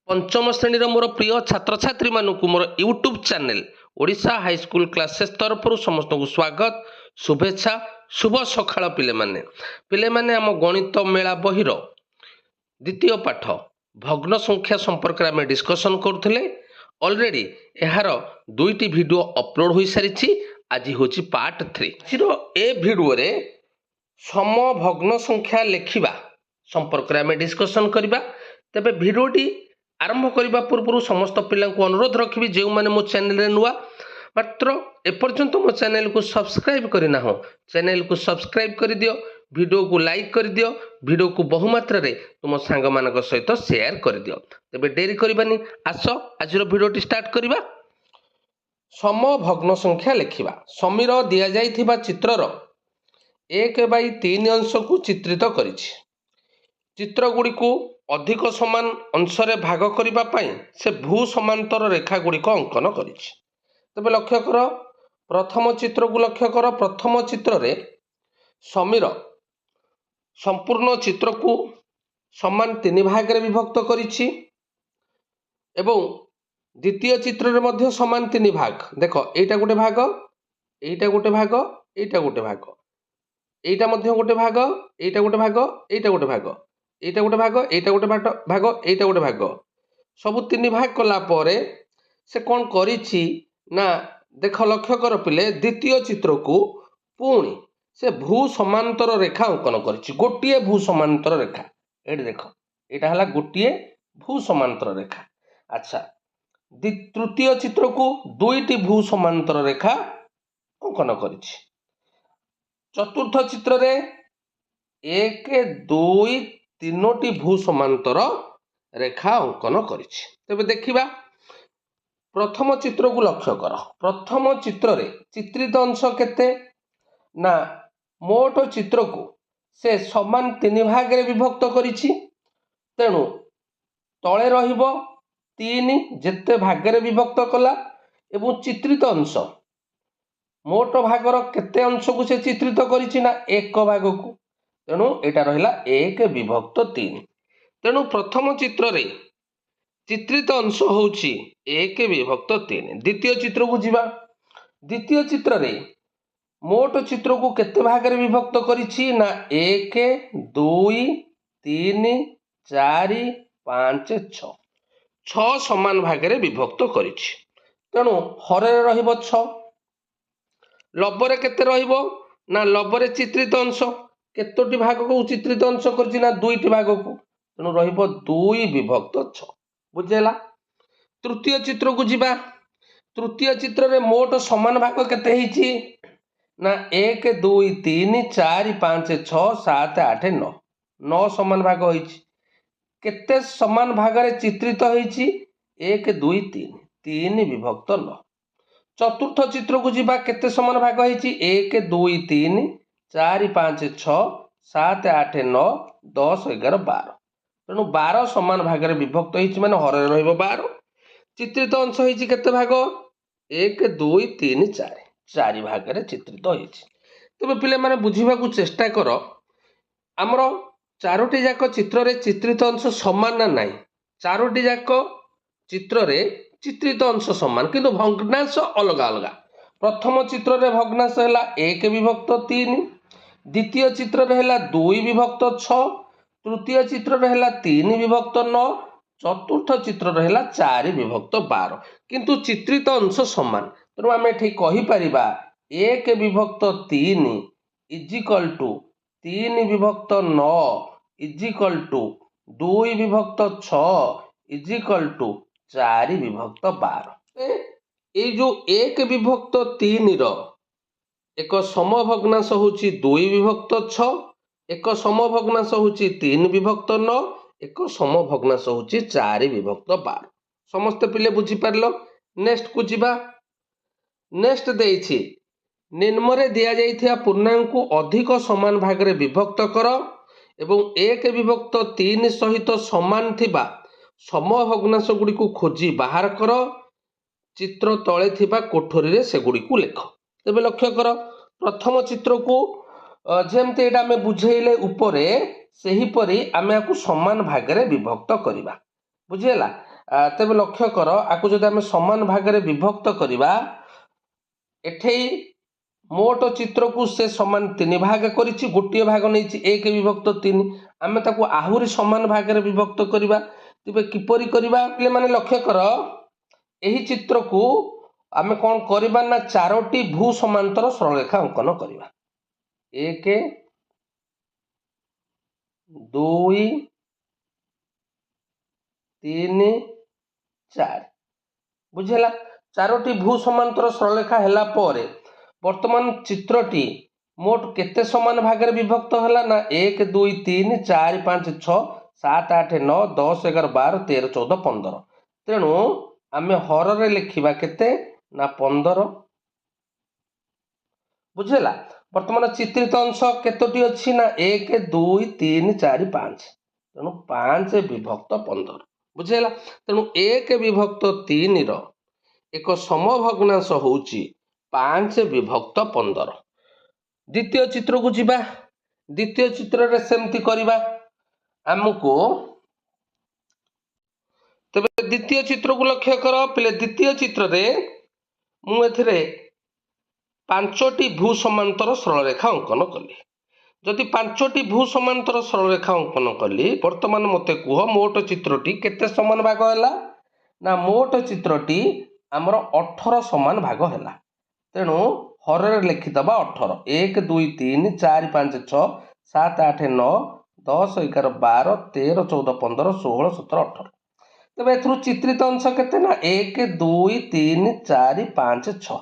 पंचम श्रेणी मोर प्रिय छात्र छात्री मानक मोर YouTube channel Odisha high school classes तरफ समस्त को स्वागत शुभेच्छा शुभ सकाळ पिले माने आम गणित मेला बहिर द्वितीय पाठ भग्न संख्या संपर्क में आम डिस्कसन करुले ऑलरेडी यार दुईटी वीडियो अपलोड हो सारी आज हूँ पार्ट 3 ए वीडियो रे सम भग्न संख्या लिखा संपर्क में आम डिस्कसन करवा तेरे वीडियोटी आरंभ करने पूर्व समस्त पिला अनुरोध रखी जो मैंने मो चैनल नुआ मात्र एपर्यंत मो चैनल को सब्सक्राइब करना हो चैनल को सब्सक्राइब कर दियो वीडियो को लाइक कर दियो वीडियो को बहुमात्रा रे तुम सांग मान सहित शेयर कर दियो तेरे डेरी करबानी आस आज वीडियोटी स्टार्ट करवा सम भग्न संख्या लिखा समीर दि जाइथिबा चित्रर 1/3 अंश को चित्रित करिछि चित्र गुड़ी को अधिक समान अंश रे भाग करिबा पई से भू समांतर रेखा गुड़ी को अंकन करिछि तबे लक्ष्य कर प्रथम चित्र को लक्ष्य कर प्रथम चित्र रे समीर संपूर्ण चित्र को समान 3 भाग रे विभक्त करिछि एवं द्वितीय चित्र रे मध्य समान 3 भाग देखो एटा गोटे भाग एटा गोटे भाग एटा गोटे भाग एटा मध्य गोटे भाग एटा गोटे भाग एटा गोटे भाग एटा गोटे भाग एटा गोटे भाग एटा गोटे भाग सब 3 भाग कला परे से कौन करिछि ना देख लक्ष्य कर पिले द्वितीय चित्र को पुणी से भू समांतर रेखा अंकन करिछि गोटिए भू समांतर रेखा एठी देख एटा हला गोटिए भू समांतर रेखा अच्छा तृतीय चित्र को दुईटी भू समांतर रेखा अंकन करिछि चतुर्थ चित्र रे 1 2 3टी भू समांतर रेखा अंकन करिछि तेबे देखिबा प्रथम चित्र को लक्ष्य कर प्रथम चित्र रे चित्रित अंश केते ना मोट चित्र को से समान 3 भाग रे विभक्त करिछि तेणु तळे रहिबो 3 जेते भाग रे विभक्त कला एवं चित्रित अंश मोट भागर केते अंश को से चित्रित करिछि ना 1 भाग को तेणु एटा रहिला 1/3 तेणु प्रथम चित्र रे चित्रित अंश होउछि 1/3 द्वितीय चित्र को जीवा द्वितीय चित्र रे मोट चित्र को केते भाग रे विभक्त करिछि ना 1 2 3 4 5 6 6 समान भाग रे विभक्त करिछि तेणु हरे रहिबो 6 लबरे केते रहिबो ना लबरे चित्रित अंश केतोटी भाग को चित्रित अंश करछि ना 2टी भाग को तेणु रहिबो 2/6 बुझेला तृतीय चित्र को जीवा तृतीय चित्र रे मोट समान भाग केते हिची ना 1 2 3 4 5 6 7 8 9 9 समान भाग होइछि केते समान भाग रे चित्रित होइछि 1 2 3 3/9 चतुर्थ चित्र को जीवा केते समान भाग होइछि 1 2 3 4 5 6 7 8 9 10 11 12 तेणु 12 समान भाग रे विभक्त होइछि माने हरे रहइबो 12 चित्रित अंश होइछि केते भाग 1 2 3 4 4 भाग रे चित्रित होइछि तबे पिले माने बुझिबा को चेष्टा करो हमर चारोटी जाक चित्र रे चित्रित अंश समान ना नाही चारोटी जाक चित्र रे चित्रित अंश समान किंतु भग्नांश अलग अलग प्रथम चित्र रे भग्नांश हैला 1/3 द्वितीय चित्र रे हैला 2/6 तृतीय चित्र रे हैला 3/9 चतुर्थ चित्र रे हैला 4/12 किंतु चित्रित अंश समान तेणु आम एठी कहि परिबा 1/3 is equal to 3/9 is equal to 2/6 is equal to 4/12 ए जो 1/3 रो एक समभग्नांश होची 2/6 एक समभग्नांश होची 3/9 एक समभग्नांश होची 4/12 समस्त पिले बुझी पारलो नेक्स्ट को जीवा नेक्स्ट देइछि निम्न दिया जाइथिया पूर्णांक को अधिक समान भाग रे विभक्त कर एवं 1/3 सहित समान थिबा समभग्नांश गुडी को खोजी बाहर कर चित्र तळे थिबा कोठरी रे से गुडी को लेख तबे लक्ष्य कर प्रथम चित्र को जेमते एटा में बुझेइले ऊपरे सेही परी आमे आकु समान भाग रे विभक्त करिबा बुझियला तेबे लक्ष्य कर आकु जदि आम समान भाग में विभक्त करवा एठे मोट चित्र को से समान 3 भाग कर गोटे भाग नहीं 1 विभक्त 3 आम ताकू आहुरी समान भाग में विभक्त करवा तेबे किपरि करवा पे माने लक्ष्य कर यही चित्र को आम कौन करवा ना 4टी भू समांतर सरलरेखा अंकन करवा 1 2 3 4 बुझेला 4टी भू समांतर सरलरेखा हैला पर वर्तमान चित्रटी मोट केते समान भाग में विभक्त है ना 1 2 3 4 5 6 7 8 9 10 11 12 13 14 15 तेणु आम हर रे लिखिबा केते ना 15 बुझेला वर्तमान चित्रित अंश केतोटी अच्छी ना 1 2 3 4 5 तेणु 5 विभक्त 15 बुझेला तेणु 1 विभक्त 3 रो एक समभग्नांश होउची 5 विभक्त 15 द्वितीय चित्र को जीवा द्वितीय चित्र रे सेमती करबा हमको तबे द्वितीय चित्र को लक्ष्य कर पहले द्वितीय चित्र रे मु एथिरे 5टी भू समांतर सरलरेखा अंकन कली जदि 5टी भू समांतर सरलरेखा अंकन कली वर्तमान मते कुह मोट चित्रटी केते समान भाग हैला ना मोट चित्रटी आमर 18 समान भाग हैला तेणु हर रे लिखिदबा 18 1 2 3 4 5 6 7 8 9 10 11 12 13 14 15 16 17 18 तेबे एथरु चित्रित अंश केते ना 1 2 3 4 5 6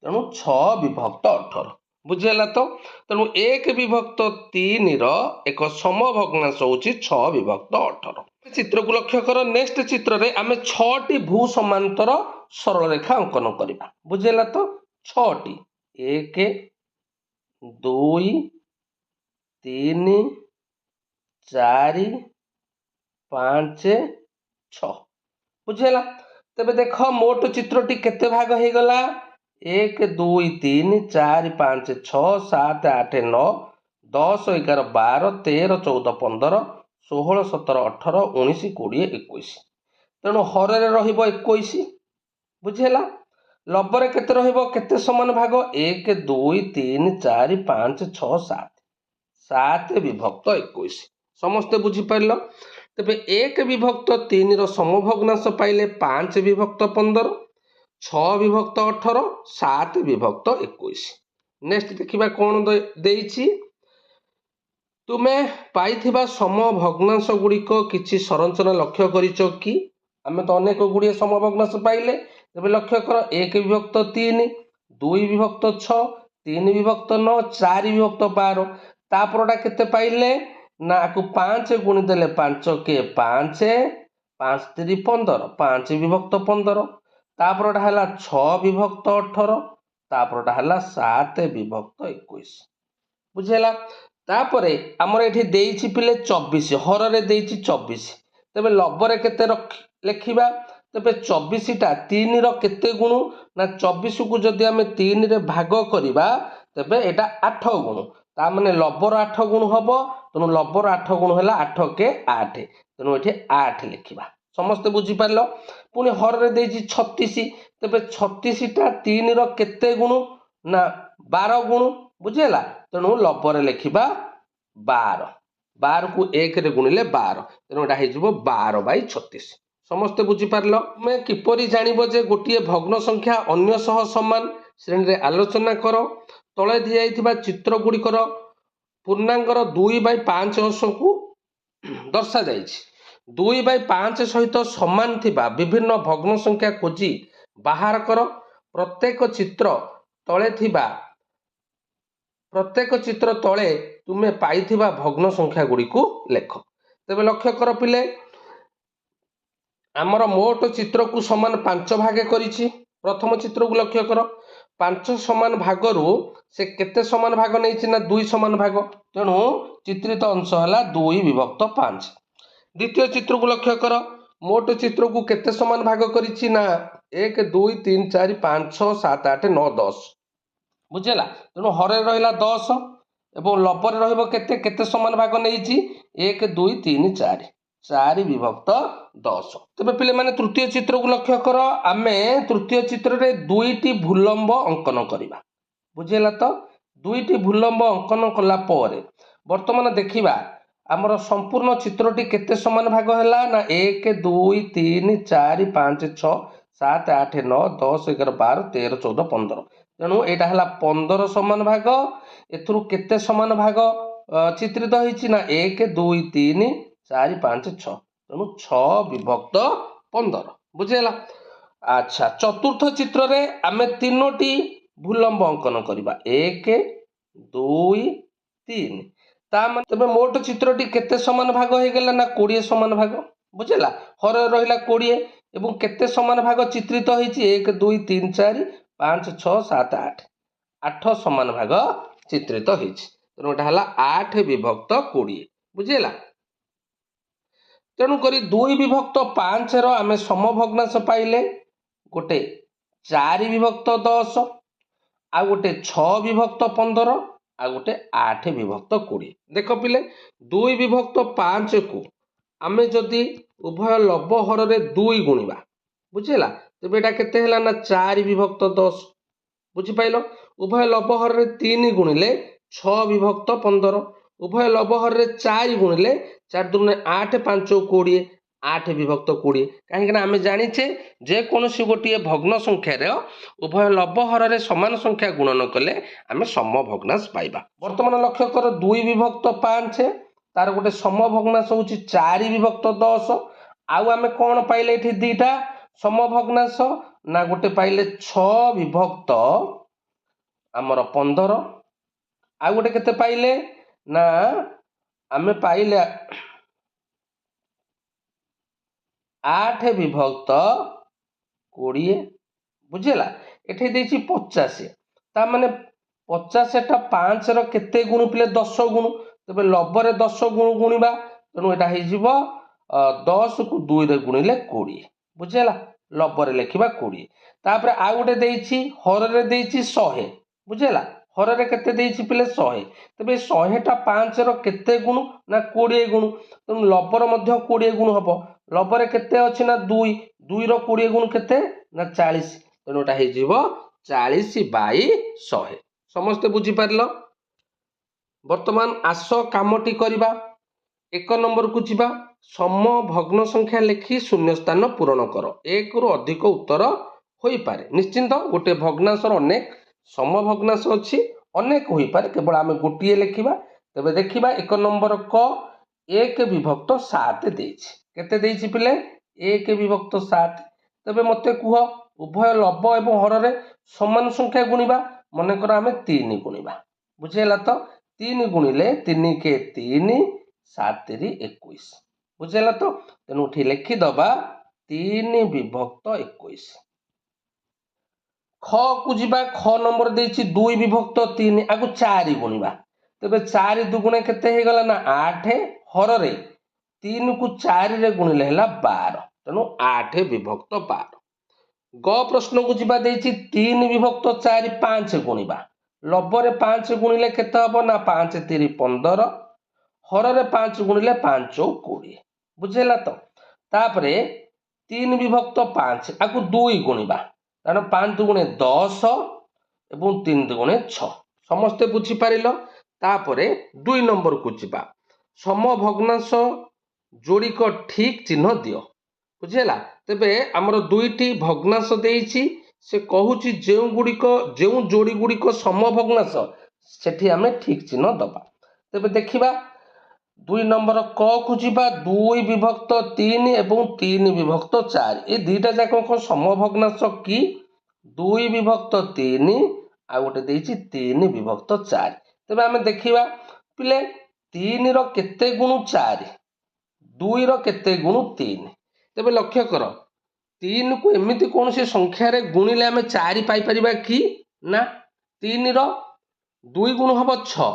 तेणु 6 विभक्त 18 बुझेला तो तेणु 1 विभक्त 3 रो एक समभग्नांश होची 6 विभक्त 18 चित्र को लक्ष्य कर नेक्स्ट चित्र रे आमे 6टी भू समांतर सरल रेखा अंकन करबा बुझेला तो 6टी 1 2 3 4 5 6 बुझेला तेबे देख मोट चित्रटी केते भाग हो गला 1 2 3 4 5 6 7 8 9 10 11 12 13 14 15 16 17 18 19 20 21 तेणु हर रहिबो 21 बुझेला लबरे केते रहिबो केते समान भाग 1 2 3 4 5 6 7 7 विभक्त 21 समस्ते बुझी पारलो तेबे 1 विभक्त 3 रो समभग्नांश पाइले 5 विभक्त 15 6 विभक्त 18 7 विभक्त 21 नेक्स्ट देखिबा कोन देइछि तुमे पाइथिबा समभग्नांश गुड़िक किछि संरचना लक्ष्य करिचो कि आमे तो अनेक गुड़िए समभग्नांश पाइले तेबे लक्ष्य कर 1 विभक्त 3 2 विभक्त 6 3 विभक्त 9 4 विभक्त 12 तापरटा केते पाइले ना आकु 5 गुणी देले 5 के 5 5 3 15 5 विभक्त 15 तापरटा हला 6 विभक्त 18 तापरटा हला 7 विभक्त 21 बुझेला तापरे हमर एठी देइछि पिले 24 हर रे देइछि 24 तबे लबरे केते लिखिबा तबे 24 टा 3 रो केते गुण ना 24 को जदि हमें 3 रे भाग करिबा तबे एटा 8 गुण ता माने लबर 8 गुण हबो तेणु लबर 8 गुण है 8 के 8 तेणु ये 8 लिखा समस्ते बुझी पार पुणी हर रे देइछि 36 तेबे 36 टा 3 रो केते गुण ना 12 गुण बुझेला तेणु लबर लिखा 12 12 को 1 रे गुणिले 12 तेणु एटा हेजिबो 12/36 समस्ते बुझी पारल मैं किपरि जानिबो जे गोटिए भग्न संख्या अन्य सह समान श्रेणी रे आलोचना करो तले दिया चित्र गुड़िकर पूर्णांगर 2/5 अंश को दर्शा जाइछि 2/5 सहित समान थिबा विभिन्न भग्न संख्या खोजी बाहर कर प्रत्येक चित्र तले तुमे पाइथिबा भग्न संख्या गुड़ी को लेख तेबे लक्ष्य कर पिले आमर मोट चित्र को समान 5 भागे करिछि प्रथम चित्र को लक्ष्य कर 5 समान भागरू से केते समान भाग नहीं ना 2 समान भाग तेणु चित्रित अंश है 2 विभक्त 5 द्वितीय चित्र को लक्ष्य कर मोट चित्र को केते समान भाग करिछि ना 1 2 3 4 5 6 7 8 9 10 बुझेला तेणु हरे रहिला 10 एवं लबर रहिबो केते केते समान भाग नहीं 1 2 3 4 4 विभक्त 10। तेबे पिले माने तृतीय चित्र को लक्ष्य कर आमे तृतीय चित्र रे दुईटी भूलंब अंकन करिबा बुझेला तो दुईटी भूलंब अंकन कला परे वर्तमान देखिबा आमर संपूर्ण चित्रटी केते समान भाग हैला ना 1 2 3 4 5 6 7 8 9 10 11 12 13 14 15 तेणु एटा हला 15 समान भाग एथुरु केते समान भाग चित्रित होईची ना 1 2 3 4 5 6 तेणु 6 विभक्त 15 बुझेला। अच्छा चतुर्थ चित्र रे आमे तीनोटी भूलंब अंकन करिबा 1 2 3 ता माने तबे मोट चित्रटी केते समान भाग हो गेला ना 20 समान भाग बुझेला हर रहिला 20 एवं केते समान भाग चित्रित होईची 1 2 3 4 5 6 7 8 8 समान भाग चित्रित होईची तेणु एटा हला 8 विभक्त 20 बुझेला। तेणु करी 2 विभक्त 5 रो आमे समभग्नांश पाइले गोटे 4 विभक्त 10 आ गोटे 6 विभक्त 15 आ गोटे 8 विभक्त 20 देख पिले 2 विभक्त 5 को आमे जदि उभय लब हर रे 2 गुणिबा बुझेला तेबे एटा केते हला ना 4 विभक्त 10 बुझि पाइलो उभय लब हर रे 3 गुणिले 6 विभक्त 15 उभय लब हर रे 4 गुणिले 4 दुने 8 5 20 8 विभक्त 20 कहीं आम जाचे जे कौन गोटे भग्न संख्यार उभय लब हर रे समान संख्या गुणन कले आम समभग्नांश पाइबा। वर्तमान लक्ष्य कर 2 विभक्त 5 तार गोटे समभग्नांश हूँ 4 विभक्त 10 आउ आम कौन पाइले ये दीटा समभग्नांश ना गोटे पाइले 6 विभक्त आमर 15 आउ गोटे केते पाइले ना आम पाइले 8 विभक्त 20 बुझेला एठी देछि 50 ता माने 50 टा 5 रो केते गुण पिले 10 गुण तबे लबरे 10 गुण गुणिबा तेणु एटा हे जिवो 10 को 2 रे गुणिले 20 बुझेला लबरे लेखिबा 20 तापर आ गोटे देछि हर रे देछि 100 बुझेला हर रे केते देछि पिले 100 तबे 100 टा 5 रो केते गुण ना 20 गुण तेणु लबर मध्य 20 गुण हबो लबरे केते अछि ना 2 2 रो 20 गुण केते ना 40 तेणु एटा हे जिवो 40 बाई 100 समस्त बुझी पारलो। वर्तमान आस कामटी करिबा 1 नंबर को जिबा सम भग्न संख्या लेखि शून्य स्थान पूरण कर 1 रु अधिक उत्तर होई पारे निश्चिंत गोटे भग्नांशर अनेक समभग्नांश अछि अनेक होई पारे केवल आमे गोटिए लेखिबा तबे देखिबा 1 नंबर क 1 विभक्त 7 देछि केते देछि पिले 1 विभक्त 7 तबे मते कुह उभय लब एवं हर रे समान संख्या गुणिबा मन कर आमे 3 गुणिबा बुझेला तो 3 गुणिले 3 के 3 7 री 21 बुझेला तो तेनु उठी लिखि दबा 3 विभक्त 21। ख को जिबा ख नंबर देछि 2 विभक्त 3 आगु 4 गुणिबा तबे 4 दुगुणे केते हे गला ना 8 हर रे 3 को 4 रे गुणिले हला 12 तेनु 8 विभक्त 12। ग प्रश्न को जिबा देछि 3 विभक्त 4 5 गुणिबा लबरे 5 गुणिले केते हबो ना 5 3 15 हर रे 5 गुणिले 5 20 बुझेला तो तापरे 3 विभक्त 5 आकु 2 गुणिबा कारण 5 दुगुणे 10 एवं 3 दुगुणे 6 समस्ते बुझी पारिलो। तापरे 2 नंबर को जिबा समभग्नांश जोड़िक ठीक चिन्ह दियो बुझेला तेबे हमर दुईटी भग्नांश देइछि से कहूची जेउ गुड़िक जेउ जोड़ी गुड़िक समभग्नांश सेठी आमे ठीक चिन्ह दबा तेबे देखिबा 2 नंबर क को जिबा 2 विभक्त 3 एवं 3 विभक्त 4 ए दुईटा जाक को समभग्नांश की 2 विभक्त 3 आ गोटे देइछि 3 विभक्त 4 तेबे आमे देखिबा पिले 3 रो केते गुण 4 2 रो केते गुण 3 तेबे लक्ष्य कर 3 को एमिति कौन से संख्या रे गुणिले आमे 4 पाई परिबा कि ना 3 रो 2 गुण हबो 6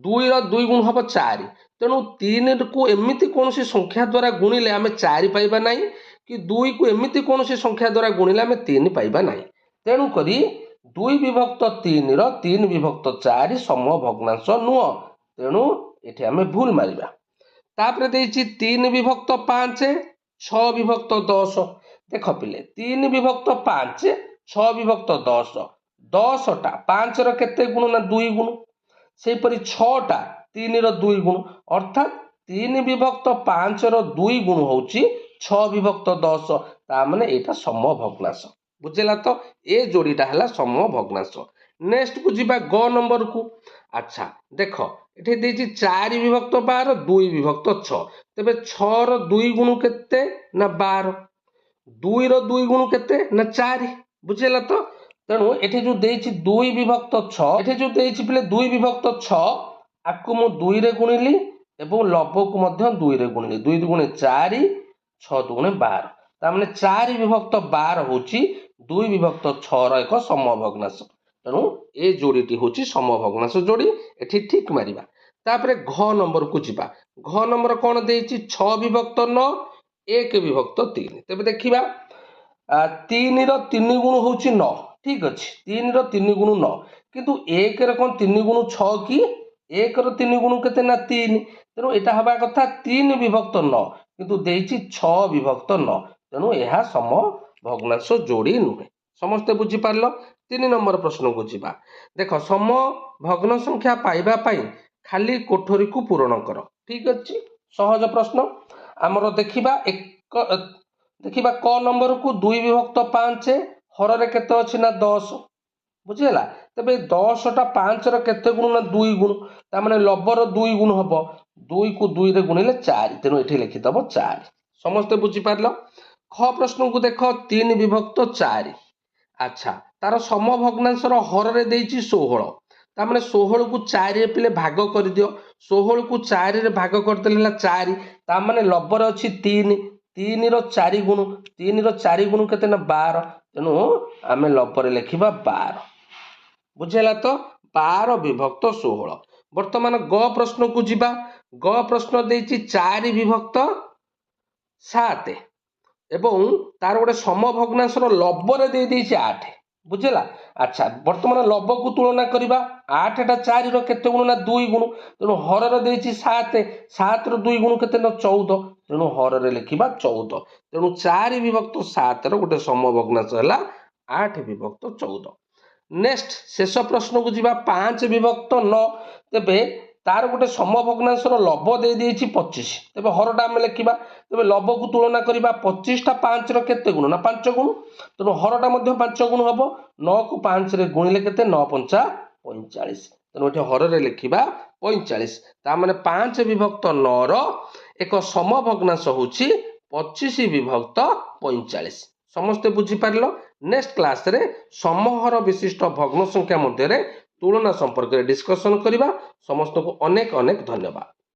2 रो 2 गुण हबो 4 तेणु 3 को एमिति कौन से संख्या द्वारा गुणिले आमे 4 पाइबा नाही कि 2 को एमिति कौन से संख्या द्वारा गुणिले आमे 3 पाइबा नाही तेणु करी 2 विभक्त 3 रो 3 विभक्त 4 समभग्नांश नुह तेणु एठी आमे भूल मारिबा तापर देछि 3 विभक्त 5 6 विभक्त 10 देख पिले 3 विभक्त 5 6 विभक्त 10 10 टा 5 रो केते गुण ना 2 गुण सेपरि 6 टा 3 रो 2 गुण अर्थात 3 विभक्त 5 रो 2 गुण होउची 6 विभक्त 10 ता माने एटा सम भग्नांश बुझेला तो ए जोड़ीटा हला सम भग्नांश। नेक्स्ट को जीवा ग नंबर को। अच्छा देख एठी देछि 4 विभक्त 12 2 विभक्त 6 तबे 6 रो 2 गुण केते ना 12 2 रो 2 गुण केते ना 4 बुझेला तो तेणु एठी जो देछि 2 विभक्त 6 एठी जो देछि पले 2 विभक्त 6 आकु मु 2 रे गुणिली एवं लब्ध को मध्य 2 रे गुणिली 2 दुगुणे 4 6 दुगुणे 12 ता माने 4 विभक्त 12 होची 2 विभक्त 6 रो एक सम भग्नांश तेणु ए जोड़ीटी होची सम भग्नांश जोड़ी एठी ठीक मारिबा। तापरे घ नंबर को जीवा घ नंबर कोन देछि 6 विभक्त 9 1 विभक्त 3 तबे देखिबा 3 रो 3 गुण होची 9 ठीक अछि 3 रो 3 गुण 9 किंतु 1 रो कोन 3 गुण 6 की 1 रो 3 गुण केते ना 3 तेणु एटा हबा कथा 3 विभक्त 9 किंतु देछि 6 विभक्त 9 तेणु एहा सम भग्नांश जोड़ी नुहे समस्त बुझी पारलो। 3 नंबर प्रश्न को जीवा देख सम भग्न संख्या पाइबा पाई खाली कोठरी को पूरण कर ठीक अछि सहज प्रश्न आमर देखिबा देखिबा क नंबर को 2 विभक्त 5 हर रे केते अछि ना 10 बुझिला तबे 10 टा 5 रो केते गुण ना 2 गुण ता माने लब्ध रो 2 गुण हबो 2 को 2 रे गुणिले 4 तेनु एठी लिखि दबो 4 समस्त बुझी पारलो। ख प्रश्न को देख 3 विभक्त 4 अच्छा तार सम भग्नांश रो हर रे देछि 16 ता माने 16 को 4 रे पिले भाग कर दियो 16 को 4 रे भाग कर देला 4 ता माने लब्ध रो अछि 3 3 रो 4 गुण 3 रो 4 गुण केते ना 12 तेनु आमे लब्ध रे लिखिबा 12 बुझेला तो 12 विभक्त 16। वर्तमान ग प्रश्न को जीवा ग प्रश्न देछि 4 विभक्त 7 एवं तार गोटे सम भग्नांश लब्ध रे दे देछि 8 बुझेला। अच्छा वर्तमान लब्ध को तुलना करिबा 8 टा 4 रो केते गुण ना 2 गुण तेनु हर रे देछि 7 7 रो 2 गुण केते ना 14 तेनु हर रे लिखिबा 14 तेनु 4 विभक्त 7 रो गोटे सम भग्नांश हला 8 विभक्त 14। नेक्स्ट शेष प्रश्न को जीवा 5 विभक्त 9 तेबे तार गोटे सम भग्नांश लब्ध दे देछि 25 तेबे हरटा हम लिखिबा तेबे लब्ध को तुलना करिबा 25 टा 5 रो केते गुण ना 5 गुण तेनु हरटा मध्ये 5 गुण हबो 9 को 5 रे गुणिले केते 9 5 45 तेनु एठी हर रे लिखिबा 45 ता माने 5 विभक्त 9 रो एक सम भग्नांश होछि 25 विभक्त 45 समस्त बुझी पारलो। नेक्स्ट क्लास रे समहर विशिष्ट भग्न संख्या मध्य रे तुलना संपर्क रे डिस्कशन करिबा समस्त को अनेक अनेक धन्यवाद।